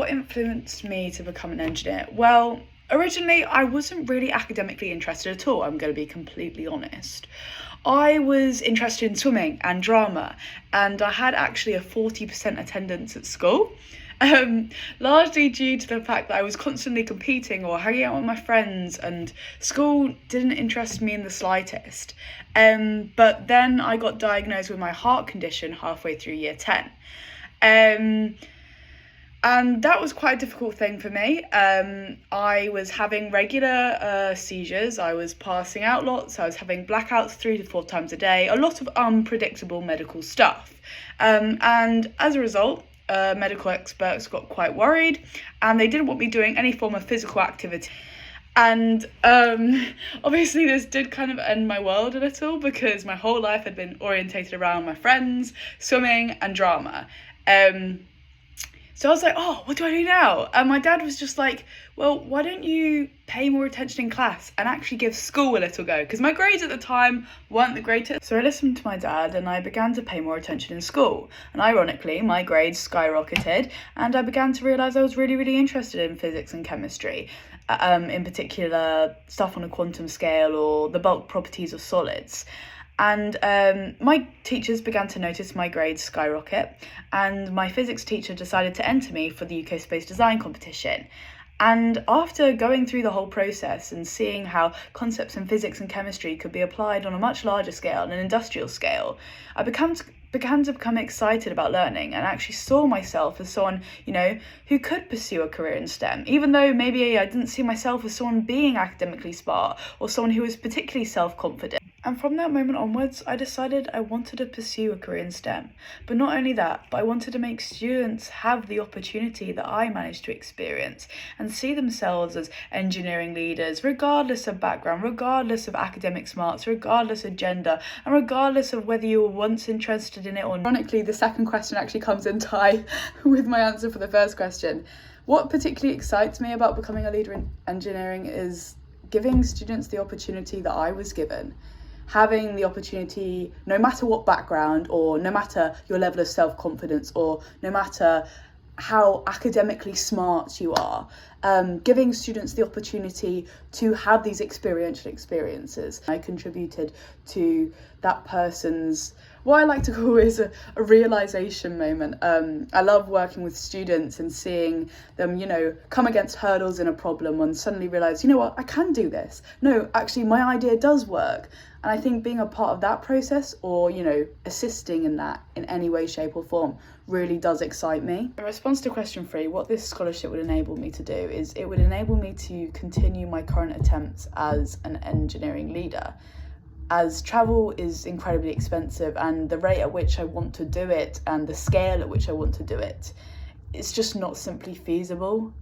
What influenced me to become an engineer? Well, originally I wasn't really academically interested at all, I'm going to be completely honest. I was interested in swimming and drama, and I had actually a 40% attendance at school. Largely due to the fact that I was constantly competing or hanging out with my friends, and school didn't interest me in the slightest. But then I got diagnosed with my heart condition halfway through year 10. And that was quite a difficult thing for me. I was having regular seizures, I was passing out lots, I was having blackouts 3 to 4 times a day, a lot of unpredictable medical stuff. And as a result, medical experts got quite worried, and they didn't want me doing any form of physical activity. And obviously this did kind of end my world a little, because my whole life had been orientated around my friends, swimming and drama. So I was like, oh, what do I do now? And my dad was just like, well, why don't you pay more attention in class and actually give school a little go? Because my grades at the time weren't the greatest. So I listened to my dad and I began to pay more attention in school. And ironically, my grades skyrocketed, and I began to realise I was really, really interested in physics and chemistry. In particular, stuff on a quantum scale or the bulk properties of solids. And my teachers began to notice my grades skyrocket, and my physics teacher decided to enter me for the UK Space Design competition. And after going through the whole process and seeing how concepts in physics and chemistry could be applied on a much larger scale, an industrial scale, I began to become excited about learning, and actually saw myself as someone, who could pursue a career in STEM, even though maybe I didn't see myself as someone being academically smart or someone who was particularly self-confident. And from that moment onwards, I decided I wanted to pursue a career in STEM. But not only that, but I wanted to make students have the opportunity that I managed to experience and see themselves as engineering leaders, regardless of background, regardless of academic smarts, regardless of gender, and regardless of whether you were once interested in it or not. Ironically, the second question actually comes in tie with my answer for the first question. What particularly excites me about becoming a leader in engineering is giving students the opportunity that I was given. Having the opportunity, no matter what background, or no matter your level of self-confidence, or no matter how academically smart you are, giving students the opportunity to have these experiential experiences. I contributed to that person's, what I like to call is a realisation moment. I love working with students and seeing them, come against hurdles in a problem and suddenly realise, what, I can do this. No, actually my idea does work. And I think being a part of that process, or, assisting in that in any way, shape or form, really does excite me. In response to question 3, what this scholarship would enable me to do is it would enable me to continue my current attempts as an engineering leader. As travel is incredibly expensive, and the rate at which I want to do it and the scale at which I want to do it, it's just not simply feasible.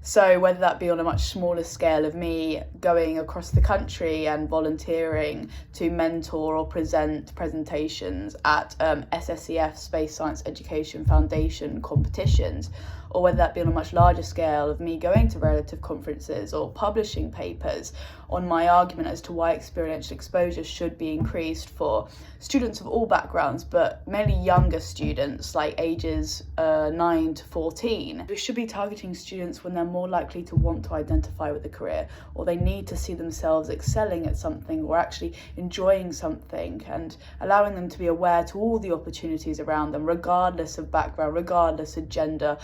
So whether that be on a much smaller scale of me going across the country and volunteering to mentor or present presentations at SSEF Space Science Education Foundation competitions, or whether that be on a much larger scale of me going to relative conferences or publishing papers on my argument as to why experiential exposure should be increased for students of all backgrounds, but mainly younger students, like ages 9 to 14. We should be targeting students when they're more likely to want to identify with a career, or they need to see themselves excelling at something or actually enjoying something, and allowing them to be aware to all the opportunities around them, regardless of background, regardless of gender,